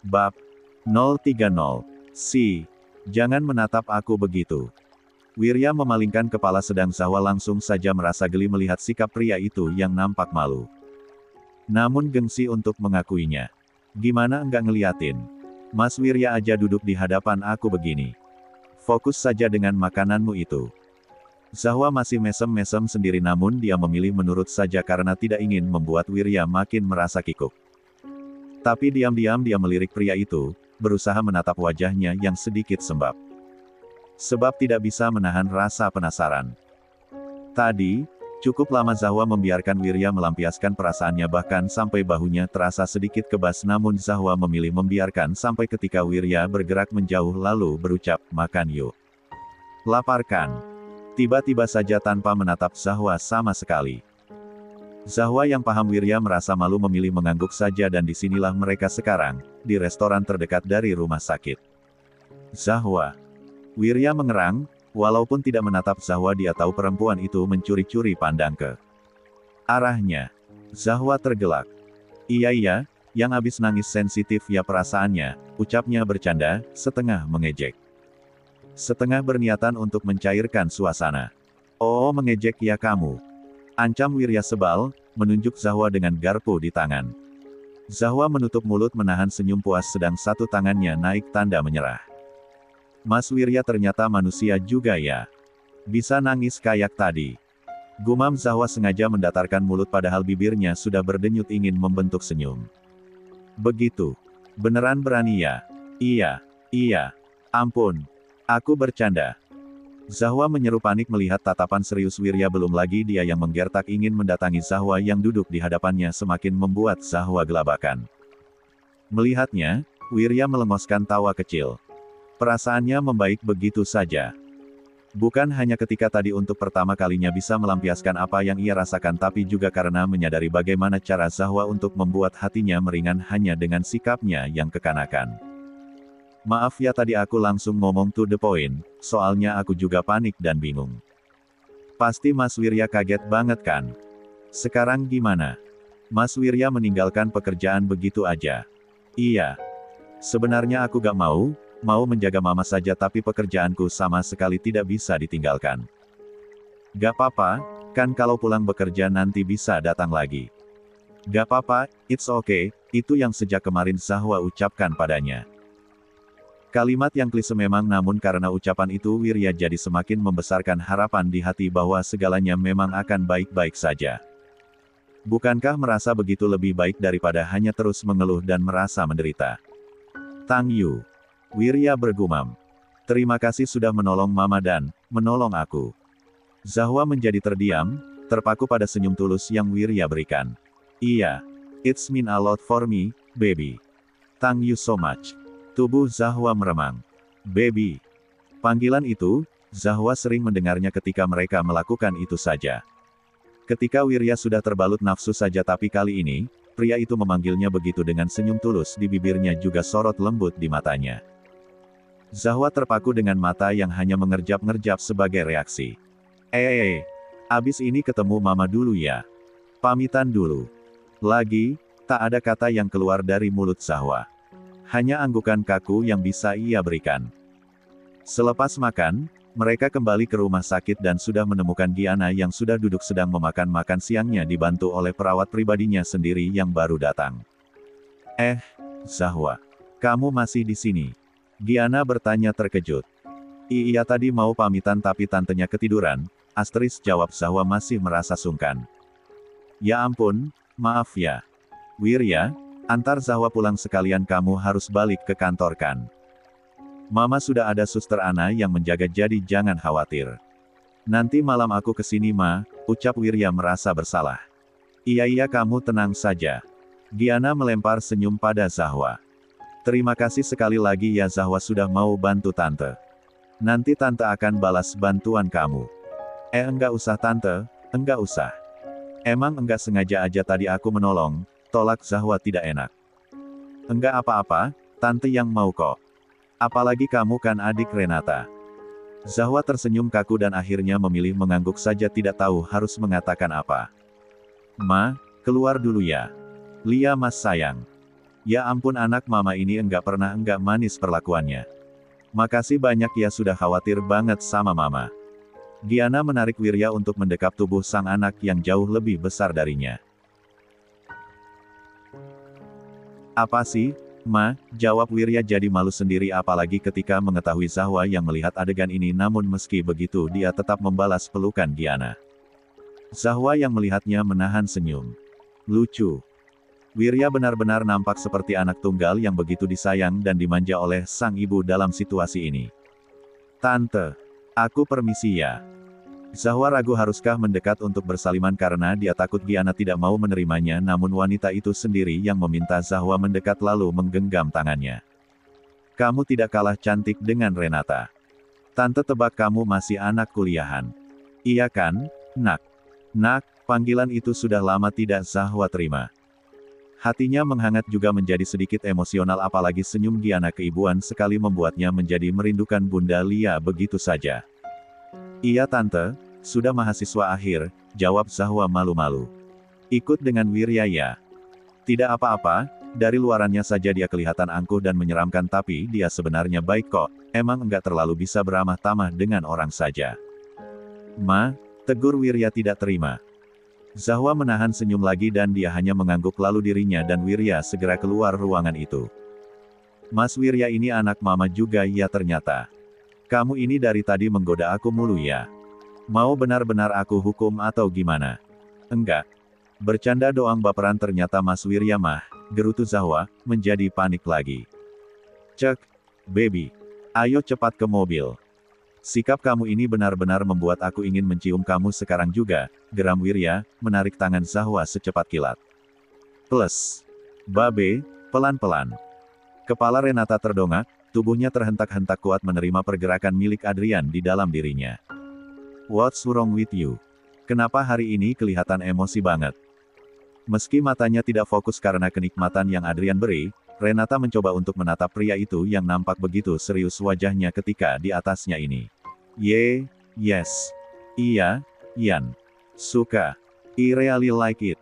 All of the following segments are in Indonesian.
Bab 030. Si, jangan menatap aku begitu. Wirya memalingkan kepala sedang Zahwa langsung saja merasa geli melihat sikap pria itu yang nampak malu. Namun gengsi untuk mengakuinya. Gimana enggak ngeliatin? Mas Wirya aja duduk di hadapan aku begini. Fokus saja dengan makananmu itu. Zahwa masih mesem-mesem sendiri namun dia memilih menurut saja karena tidak ingin membuat Wirya makin merasa kikuk. Tapi diam-diam dia melirik pria itu, berusaha menatap wajahnya yang sedikit sembab. Sebab tidak bisa menahan rasa penasaran. Tadi, cukup lama Zahwa membiarkan Wirya melampiaskan perasaannya bahkan sampai bahunya terasa sedikit kebas namun Zahwa memilih membiarkan sampai ketika Wirya bergerak menjauh lalu berucap, makan yuk. Laparkan. Tiba-tiba saja tanpa menatap Zahwa sama sekali. Zahwa yang paham Wirya merasa malu memilih mengangguk saja dan disinilah mereka sekarang, di restoran terdekat dari rumah sakit. Zahwa. Wirya mengerang, walaupun tidak menatap Zahwa dia tahu perempuan itu mencuri-curi pandang ke arahnya. Zahwa tergelak. Iya, yang abis nangis sensitif ya perasaannya, ucapnya bercanda, setengah mengejek. Setengah berniatan untuk mencairkan suasana. Oh mengejek ya kamu. Ancam Wirya sebal, menunjuk Zahwa dengan garpu di tangan. Zahwa menutup mulut menahan senyum puas sedang satu tangannya naik tanda menyerah. Mas Wirya ternyata manusia juga ya. Bisa nangis kayak tadi. Gumam Zahwa sengaja mendatarkan mulut padahal bibirnya sudah berdenyut ingin membentuk senyum. Begitu. Beneran berani ya? Iya. Ampun. Aku bercanda. Zahwa menyeru panik melihat tatapan serius Wirya belum lagi dia yang menggertak ingin mendatangi Zahwa yang duduk di hadapannya semakin membuat Zahwa gelabakan. Melihatnya, Wirya melengoskan tawa kecil. Perasaannya membaik begitu saja. Bukan hanya ketika tadi untuk pertama kalinya bisa melampiaskan apa yang ia rasakan tapi juga karena menyadari bagaimana cara Zahwa untuk membuat hatinya meringan hanya dengan sikapnya yang kekanakan. Maaf ya tadi aku langsung ngomong to the point, soalnya aku juga panik dan bingung. Pasti Mas Wirya kaget banget kan? Sekarang gimana? Mas Wirya meninggalkan pekerjaan begitu aja? Iya. Sebenarnya aku gak mau menjaga mama saja tapi pekerjaanku sama sekali tidak bisa ditinggalkan. Gak apa-apa, kan kalau pulang bekerja nanti bisa datang lagi. Gak apa-apa, it's okay, itu yang sejak kemarin Zahwa ucapkan padanya. Kalimat yang klise memang namun karena ucapan itu Wirya jadi semakin membesarkan harapan di hati bahwa segalanya memang akan baik-baik saja. Bukankah merasa begitu lebih baik daripada hanya terus mengeluh dan merasa menderita? Tang Yu. Wirya bergumam. Terima kasih sudah menolong mama dan menolong aku. Zahwa menjadi terdiam, terpaku pada senyum tulus yang Wirya berikan. Iya. It's mean a lot for me, baby. Thank you so much. Tubuh Zahwa meremang. Baby. Panggilan itu, Zahwa sering mendengarnya ketika mereka melakukan itu saja. Ketika Wirya sudah terbalut nafsu saja tapi kali ini, pria itu memanggilnya begitu dengan senyum tulus di bibirnya juga sorot lembut di matanya. Zahwa terpaku dengan mata yang hanya mengerjap-ngerjap sebagai reaksi. Abis ini ketemu mama dulu ya. Pamitan dulu. Lagi, tak ada kata yang keluar dari mulut Zahwa. Hanya anggukan kaku yang bisa ia berikan. Selepas makan, mereka kembali ke rumah sakit dan sudah menemukan Giana yang sudah duduk sedang memakan makan siangnya dibantu oleh perawat pribadinya sendiri yang baru datang. Zahwa. Kamu masih di sini? Giana bertanya terkejut. Iya tadi mau pamitan tapi tantenya ketiduran, Astris jawab Zahwa masih merasa sungkan. Ya ampun, maaf ya. Wirya, antar Zahwa pulang sekalian kamu harus balik ke kantor kan. Mama sudah ada suster Ana yang menjaga jadi jangan khawatir. Nanti malam aku kesini ucap Wirya merasa bersalah. Iya kamu tenang saja. Giana melempar senyum pada Zahwa. Terima kasih sekali lagi ya Zahwa sudah mau bantu tante. Nanti tante akan balas bantuan kamu. Enggak usah tante, enggak usah. Emang enggak sengaja aja tadi aku menolong, tolak Zahwa tidak enak. Enggak apa-apa, tante yang mau kok. Apalagi kamu kan adik Renata. Zahwa tersenyum kaku dan akhirnya memilih mengangguk saja tidak tahu harus mengatakan apa. Ma, keluar dulu ya. Lia mas sayang. Ya ampun, anak mama ini enggak manis perlakuannya. Makasih banyak ya, sudah khawatir banget sama mama. Giana menarik Wirya untuk mendekap tubuh sang anak yang jauh lebih besar darinya. Apa sih, Ma? Jawab Wirya jadi malu sendiri apalagi ketika mengetahui Zahwa yang melihat adegan ini, namun meski begitu dia tetap membalas pelukan Giana. Zahwa yang melihatnya menahan senyum. Lucu. Wirya benar-benar nampak seperti anak tunggal yang begitu disayang dan dimanja oleh sang ibu dalam situasi ini. Tante, aku permisi ya. Zahwa ragu haruskah mendekat untuk bersaliman karena dia takut Giana tidak mau menerimanya, namun wanita itu sendiri yang meminta Zahwa mendekat lalu menggenggam tangannya. Kamu tidak kalah cantik dengan Renata. Tante tebak kamu masih anak kuliahan. Iya kan, Nak? Nak, panggilan itu sudah lama tidak Zahwa terima. Hatinya menghangat juga menjadi sedikit emosional apalagi senyum Giana keibuan sekali membuatnya menjadi merindukan Bunda Lia begitu saja. Iya tante, sudah mahasiswa akhir, jawab Zahwa malu-malu. Ikut dengan Wirya ya. Tidak apa-apa, dari luarannya saja dia kelihatan angkuh dan menyeramkan tapi dia sebenarnya baik kok, emang enggak terlalu bisa beramah tamah dengan orang saja. Ma, tegur Wirya tidak terima. Zahwa menahan senyum lagi dan dia hanya mengangguk lalu dirinya dan Wirya segera keluar ruangan itu. Mas Wirya ini anak mama juga ya ternyata. Kamu ini dari tadi menggoda aku mulu ya. Mau benar-benar aku hukum atau gimana? Enggak. Bercanda doang baperan ternyata Mas Wirya mah, gerutu Zahwa, menjadi panik lagi. Cek, baby. Ayo cepat ke mobil. Sikap kamu ini benar-benar membuat aku ingin mencium kamu sekarang juga, geram Wirya, menarik tangan Zahwa secepat kilat. Plus. Babe, pelan-pelan. Kepala Renata terdongak, tubuhnya terhentak-hentak kuat menerima pergerakan milik Adrian di dalam dirinya. What's wrong with you? Kenapa hari ini kelihatan emosi banget? Meski matanya tidak fokus karena kenikmatan yang Adrian beri, Renata mencoba untuk menatap pria itu yang nampak begitu serius wajahnya ketika di atasnya ini. Yes. Iya, Ian. Suka. I really like it.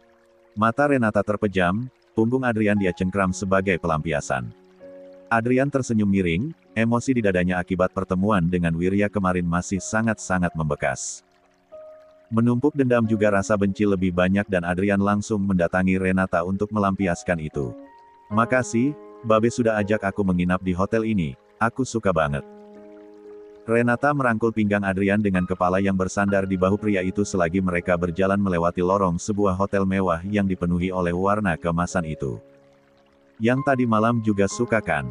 Mata Renata terpejam, punggung Adrian dia cengkram sebagai pelampiasan. Adrian tersenyum miring, emosi di dadanya akibat pertemuan dengan Wirya kemarin masih sangat-sangat membekas. Menumpuk dendam juga rasa benci lebih banyak dan Adrian langsung mendatangi Renata untuk melampiaskan itu. Makasih, Babe sudah ajak aku menginap di hotel ini, aku suka banget. Renata merangkul pinggang Adrian dengan kepala yang bersandar di bahu pria itu selagi mereka berjalan melewati lorong sebuah hotel mewah yang dipenuhi oleh warna keemasan itu. Yang tadi malam juga suka kan?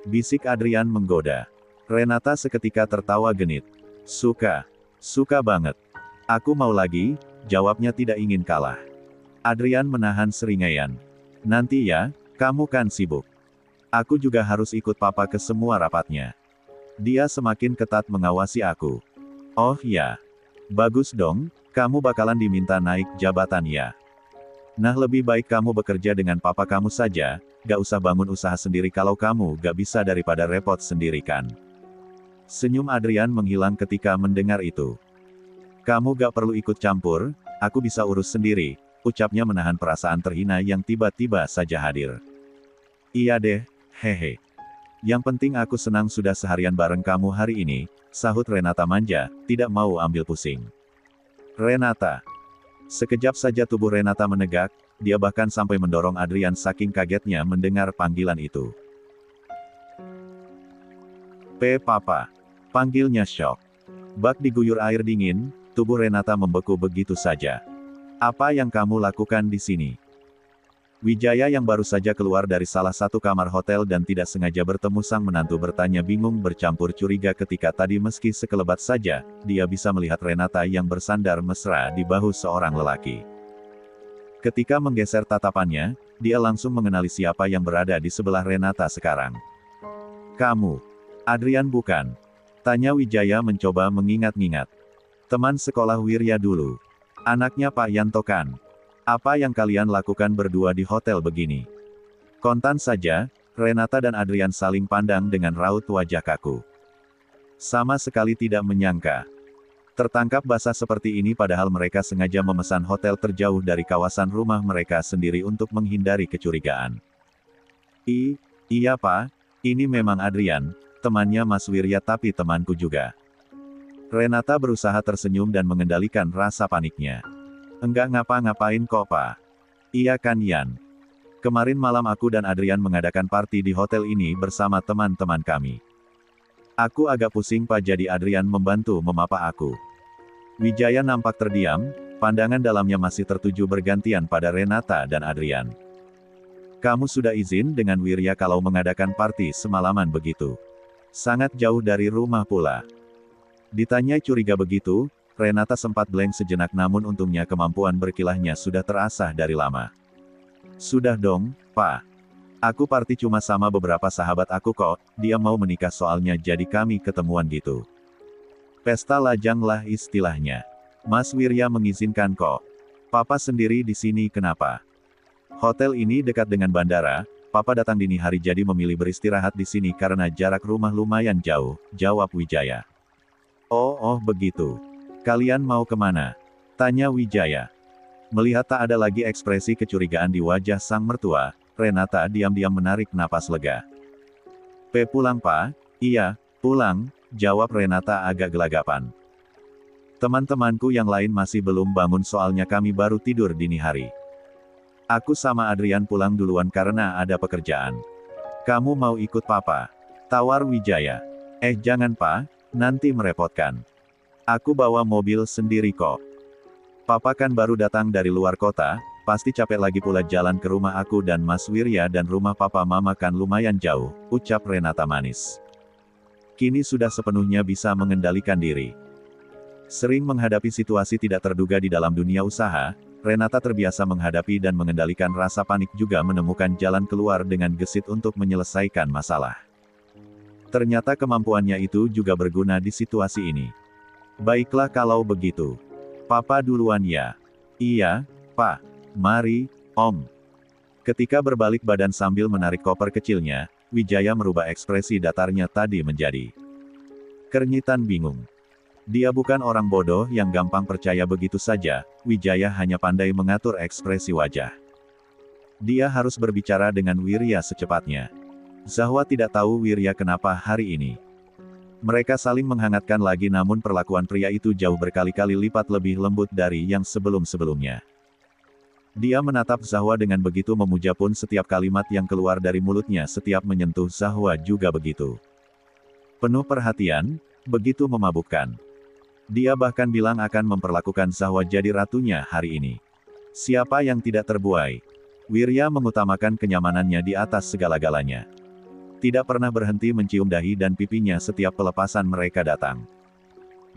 Bisik Adrian menggoda. Renata seketika tertawa genit. Suka banget. Aku mau lagi, jawabnya tidak ingin kalah. Adrian menahan seringaian. Nanti ya, kamu kan sibuk. Aku juga harus ikut papa ke semua rapatnya. Dia semakin ketat mengawasi aku. Oh ya. Bagus dong, kamu bakalan diminta naik jabatan ya. Nah lebih baik kamu bekerja dengan papa kamu saja, gak usah bangun usaha sendiri kalau kamu gak bisa daripada repot sendiri kan. Senyum Adrian menghilang ketika mendengar itu. Kamu gak perlu ikut campur, aku bisa urus sendiri, ucapnya menahan perasaan terhina yang tiba-tiba saja hadir. Iya deh, hehe. Yang penting aku senang sudah seharian bareng kamu hari ini, sahut Renata manja, tidak mau ambil pusing. Renata. Sekejap saja tubuh Renata menegak, dia bahkan sampai mendorong Adrian saking kagetnya mendengar panggilan itu. Papa. Panggilnya syok. Bak diguyur air dingin, tubuh Renata membeku begitu saja. Apa yang kamu lakukan di sini? Wijaya yang baru saja keluar dari salah satu kamar hotel dan tidak sengaja bertemu sang menantu bertanya bingung bercampur curiga ketika tadi meski sekelebat saja, dia bisa melihat Renata yang bersandar mesra di bahu seorang lelaki. Ketika menggeser tatapannya, dia langsung mengenali siapa yang berada di sebelah Renata sekarang. Kamu. Adrian bukan? Tanya Wijaya mencoba mengingat-ingat. Teman sekolah Wirya dulu. Anaknya Pak Yanto kan? Apa yang kalian lakukan berdua di hotel begini? Kontan saja, Renata dan Adrian saling pandang dengan raut wajah kaku. Sama sekali tidak menyangka. Tertangkap basah seperti ini padahal mereka sengaja memesan hotel terjauh dari kawasan rumah mereka sendiri untuk menghindari kecurigaan. Iya Pak, ini memang Adrian, temannya Mas Wirya tapi temanku juga. Renata berusaha tersenyum dan mengendalikan rasa paniknya. Enggak ngapa-ngapain kok Pak. Iya kan Yan? Kemarin malam aku dan Adrian mengadakan party di hotel ini bersama teman-teman kami. Aku agak pusing Pak jadi Adrian membantu memapa aku. Wijaya nampak terdiam, pandangan dalamnya masih tertuju bergantian pada Renata dan Adrian. Kamu sudah izin dengan Wirya kalau mengadakan party semalaman begitu? Sangat jauh dari rumah pula. Ditanya curiga begitu, Renata sempat blank sejenak namun untungnya kemampuan berkilahnya sudah terasah dari lama. Sudah dong, Pak. Aku party cuma sama beberapa sahabat aku kok, dia mau menikah soalnya jadi kami ketemuan gitu. Pesta lajang lah istilahnya. Mas Wirya mengizinkan kok. Papa sendiri di sini kenapa? Hotel ini dekat dengan bandara, Papa datang dini hari jadi memilih beristirahat di sini karena jarak rumah lumayan jauh, jawab Wijaya. Oh begitu. Kalian mau kemana? Tanya Wijaya. Melihat tak ada lagi ekspresi kecurigaan di wajah sang mertua, Renata diam-diam menarik napas lega. Pulang Pak? Iya, pulang, jawab Renata agak gelagapan. Teman-temanku yang lain masih belum bangun soalnya kami baru tidur dini hari. Aku sama Adrian pulang duluan karena ada pekerjaan. Kamu mau ikut Papa? Tawar Wijaya. Jangan Pak. Nanti merepotkan. Aku bawa mobil sendiri kok. Papa kan baru datang dari luar kota, pasti capek lagi pula jalan ke rumah aku dan Mas Wirya dan rumah Papa Mama kan lumayan jauh, ucap Renata manis. Kini sudah sepenuhnya bisa mengendalikan diri. Sering menghadapi situasi tidak terduga di dalam dunia usaha, Renata terbiasa menghadapi dan mengendalikan rasa panik juga menemukan jalan keluar dengan gesit untuk menyelesaikan masalah. Ternyata kemampuannya itu juga berguna di situasi ini. Baiklah kalau begitu. Papa duluan ya. Iya, Pak. Mari, Om. Ketika berbalik badan sambil menarik koper kecilnya, Wijaya merubah ekspresi datarnya tadi menjadi kenyitan bingung. Dia bukan orang bodoh yang gampang percaya begitu saja, Wijaya hanya pandai mengatur ekspresi wajah. Dia harus berbicara dengan Wirya secepatnya. Zahwa tidak tahu Wirya kenapa hari ini. Mereka saling menghangatkan lagi namun perlakuan pria itu jauh berkali-kali lipat lebih lembut dari yang sebelum-sebelumnya. Dia menatap Zahwa dengan begitu memuja pun setiap kalimat yang keluar dari mulutnya setiap menyentuh Zahwa juga begitu. Penuh perhatian, begitu memabukkan. Dia bahkan bilang akan memperlakukan Zahwa jadi ratunya hari ini. Siapa yang tidak terbuai? Wirya mengutamakan kenyamanannya di atas segala-galanya. Tidak pernah berhenti mencium dahi dan pipinya setiap pelepasan mereka datang.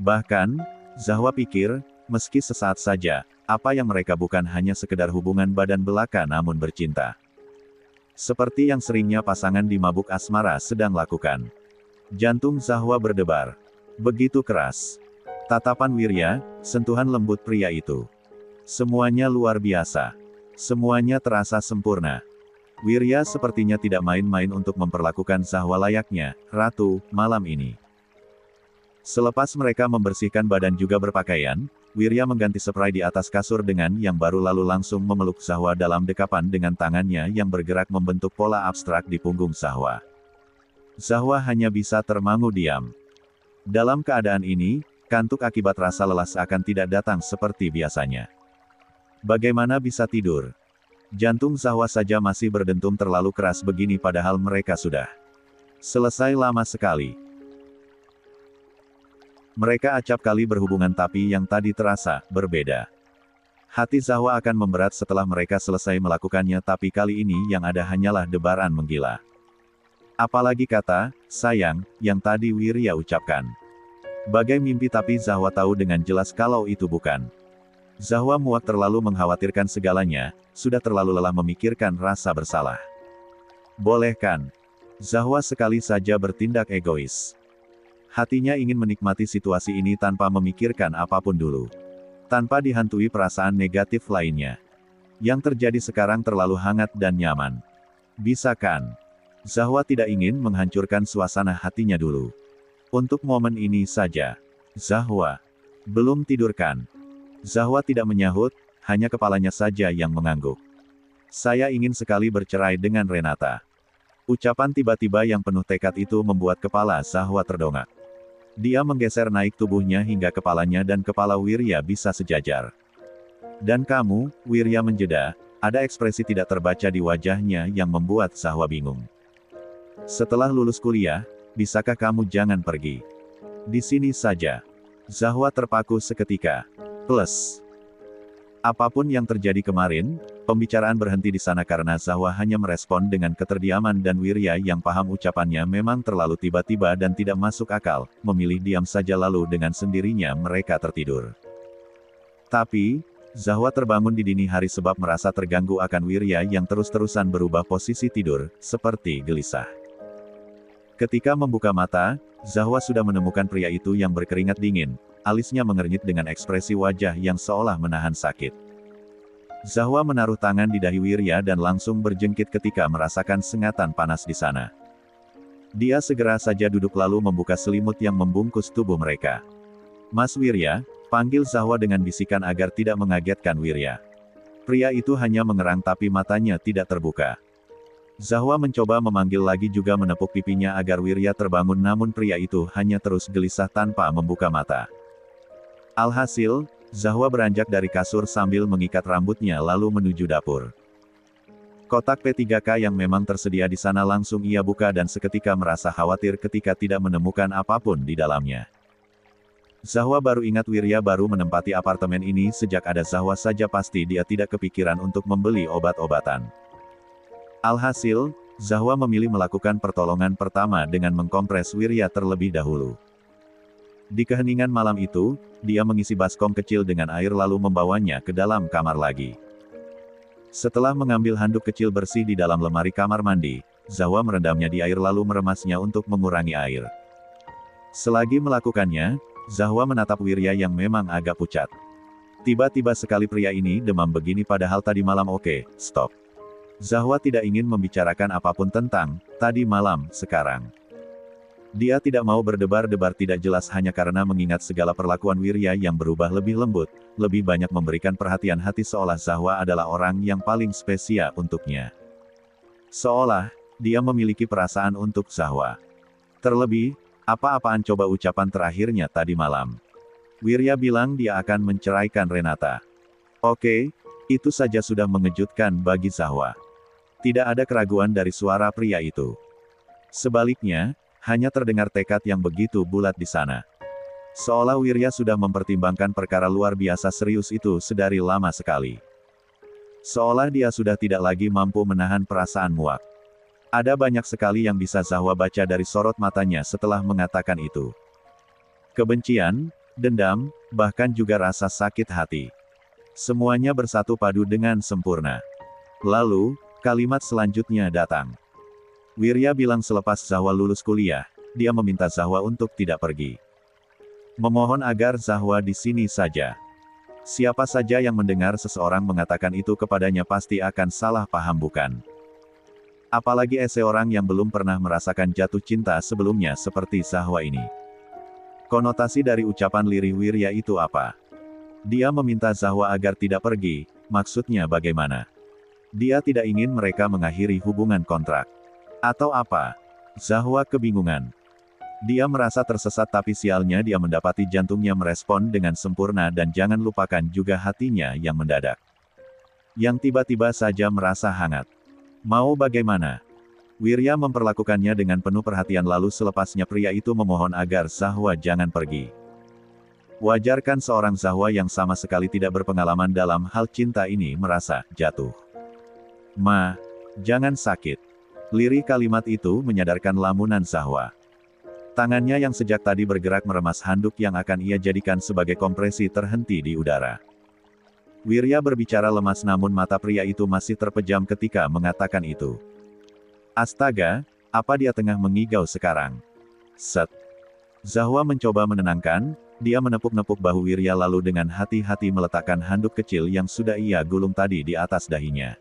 Bahkan, Zahwa pikir, meski sesaat saja, apa yang mereka bukan hanya sekedar hubungan badan belaka namun bercinta. Seperti yang seringnya pasangan di mabuk asmara sedang lakukan. Jantung Zahwa berdebar. Begitu keras. Tatapan Wirya, sentuhan lembut pria itu. Semuanya luar biasa. Semuanya terasa sempurna. Wirya sepertinya tidak main-main untuk memperlakukan Zahwa layaknya, ratu, malam ini. Selepas mereka membersihkan badan juga berpakaian, Wirya mengganti spray di atas kasur dengan yang baru lalu langsung memeluk Zahwa dalam dekapan dengan tangannya yang bergerak membentuk pola abstrak di punggung Zahwa. Zahwa hanya bisa termangu diam. Dalam keadaan ini, kantuk akibat rasa lelah seakan tidak datang seperti biasanya. Bagaimana bisa tidur? Jantung Zahwa saja masih berdentum terlalu keras begini padahal mereka sudah selesai lama sekali. Mereka acap kali berhubungan tapi yang tadi terasa berbeda. Hati Zahwa akan memberat setelah mereka selesai melakukannya tapi kali ini yang ada hanyalah debaran menggila. Apalagi kata, sayang, yang tadi Wirya ucapkan. Bagai mimpi tapi Zahwa tahu dengan jelas kalau itu bukan. Zahwa muak terlalu mengkhawatirkan segalanya, sudah terlalu lelah memikirkan rasa bersalah. Boleh kan? Zahwa sekali saja bertindak egois. Hatinya ingin menikmati situasi ini tanpa memikirkan apapun dulu. Tanpa dihantui perasaan negatif lainnya. Yang terjadi sekarang terlalu hangat dan nyaman. Bisa kan? Zahwa tidak ingin menghancurkan suasana hatinya dulu. Untuk momen ini saja. Zahwa. Belum tidur kan? Zahwa tidak menyahut, hanya kepalanya saja yang mengangguk. Saya ingin sekali bercerai dengan Renata. Ucapan tiba-tiba yang penuh tekad itu membuat kepala Zahwa terdongak. Dia menggeser naik tubuhnya hingga kepalanya dan kepala Wirya bisa sejajar. Dan kamu, Wirya menjeda, ada ekspresi tidak terbaca di wajahnya yang membuat Zahwa bingung. Setelah lulus kuliah, bisakah kamu jangan pergi? Di sini saja. Zahwa terpaku seketika. Plus. Apapun yang terjadi kemarin, pembicaraan berhenti di sana karena Zahwa hanya merespon dengan keterdiaman dan Wirya yang paham ucapannya memang terlalu tiba-tiba dan tidak masuk akal, memilih diam saja lalu dengan sendirinya mereka tertidur. Tapi, Zahwa terbangun di dini hari sebab merasa terganggu akan Wirya yang terus-terusan berubah posisi tidur, seperti gelisah. Ketika membuka mata, Zahwa sudah menemukan pria itu yang berkeringat dingin. Alisnya mengernyit dengan ekspresi wajah yang seolah menahan sakit. Zahwa menaruh tangan di dahi Wirya dan langsung berjengkit ketika merasakan sengatan panas di sana. Dia segera saja duduk lalu membuka selimut yang membungkus tubuh mereka. Mas Wirya, panggil Zahwa dengan bisikan agar tidak mengagetkan Wirya. Pria itu hanya mengerang tapi matanya tidak terbuka. Zahwa mencoba memanggil lagi juga menepuk pipinya agar Wirya terbangun namun pria itu hanya terus gelisah tanpa membuka mata. Alhasil, Zahwa beranjak dari kasur sambil mengikat rambutnya lalu menuju dapur. Kotak P3K yang memang tersedia di sana langsung ia buka dan seketika merasa khawatir ketika tidak menemukan apapun di dalamnya. Zahwa baru ingat Wirya baru menempati apartemen ini sejak ada Zahwa saja pasti dia tidak kepikiran untuk membeli obat-obatan. Alhasil, Zahwa memilih melakukan pertolongan pertama dengan mengkompres Wirya terlebih dahulu. Di keheningan malam itu, dia mengisi baskom kecil dengan air lalu membawanya ke dalam kamar lagi. Setelah mengambil handuk kecil bersih di dalam lemari kamar mandi, Zahwa merendamnya di air lalu meremasnya untuk mengurangi air. Selagi melakukannya, Zahwa menatap Wirya yang memang agak pucat. Tiba-tiba sekali pria ini demam begini padahal tadi malam oke, stop. Zahwa tidak ingin membicarakan apapun tentang tadi malam, sekarang. Dia tidak mau berdebar-debar tidak jelas hanya karena mengingat segala perlakuan Wirya yang berubah lebih lembut, lebih banyak memberikan perhatian hati seolah Zahwa adalah orang yang paling spesial untuknya. Seolah, dia memiliki perasaan untuk Zahwa. Terlebih, apa-apaan coba ucapan terakhirnya tadi malam. Wirya bilang dia akan menceraikan Renata. Oke, itu saja sudah mengejutkan bagi Zahwa. Tidak ada keraguan dari suara pria itu. Sebaliknya, hanya terdengar tekad yang begitu bulat di sana. Seolah Wirya sudah mempertimbangkan perkara luar biasa serius itu sedari lama sekali. Seolah dia sudah tidak lagi mampu menahan perasaan muak. Ada banyak sekali yang bisa Zahwa baca dari sorot matanya setelah mengatakan itu. Kebencian, dendam, bahkan juga rasa sakit hati. Semuanya bersatu padu dengan sempurna. Lalu, kalimat selanjutnya datang. Wirya bilang selepas Zahwa lulus kuliah, dia meminta Zahwa untuk tidak pergi. Memohon agar Zahwa di sini saja. Siapa saja yang mendengar seseorang mengatakan itu kepadanya pasti akan salah paham bukan? Apalagi seorang yang belum pernah merasakan jatuh cinta sebelumnya seperti Zahwa ini. Konotasi dari ucapan lirih Wirya itu apa? Dia meminta Zahwa agar tidak pergi, maksudnya bagaimana? Dia tidak ingin mereka mengakhiri hubungan kontrak. Atau apa? Zahwa kebingungan. Dia merasa tersesat tapi sialnya dia mendapati jantungnya merespon dengan sempurna dan jangan lupakan juga hatinya yang mendadak. Yang tiba-tiba saja merasa hangat. Mau bagaimana? Wirya memperlakukannya dengan penuh perhatian lalu selepasnya pria itu memohon agar Zahwa jangan pergi. Wajarkan seorang Zahwa yang sama sekali tidak berpengalaman dalam hal cinta ini merasa jatuh. Ma, jangan sakit. Lirih kalimat itu menyadarkan lamunan Zahwa. Tangannya yang sejak tadi bergerak meremas handuk yang akan ia jadikan sebagai kompresi terhenti di udara. Wirya berbicara lemas namun mata pria itu masih terpejam ketika mengatakan itu. Astaga, apa dia tengah mengigau sekarang? Set. Zahwa mencoba menenangkan, dia menepuk-nepuk bahu Wirya lalu dengan hati-hati meletakkan handuk kecil yang sudah ia gulung tadi di atas dahinya.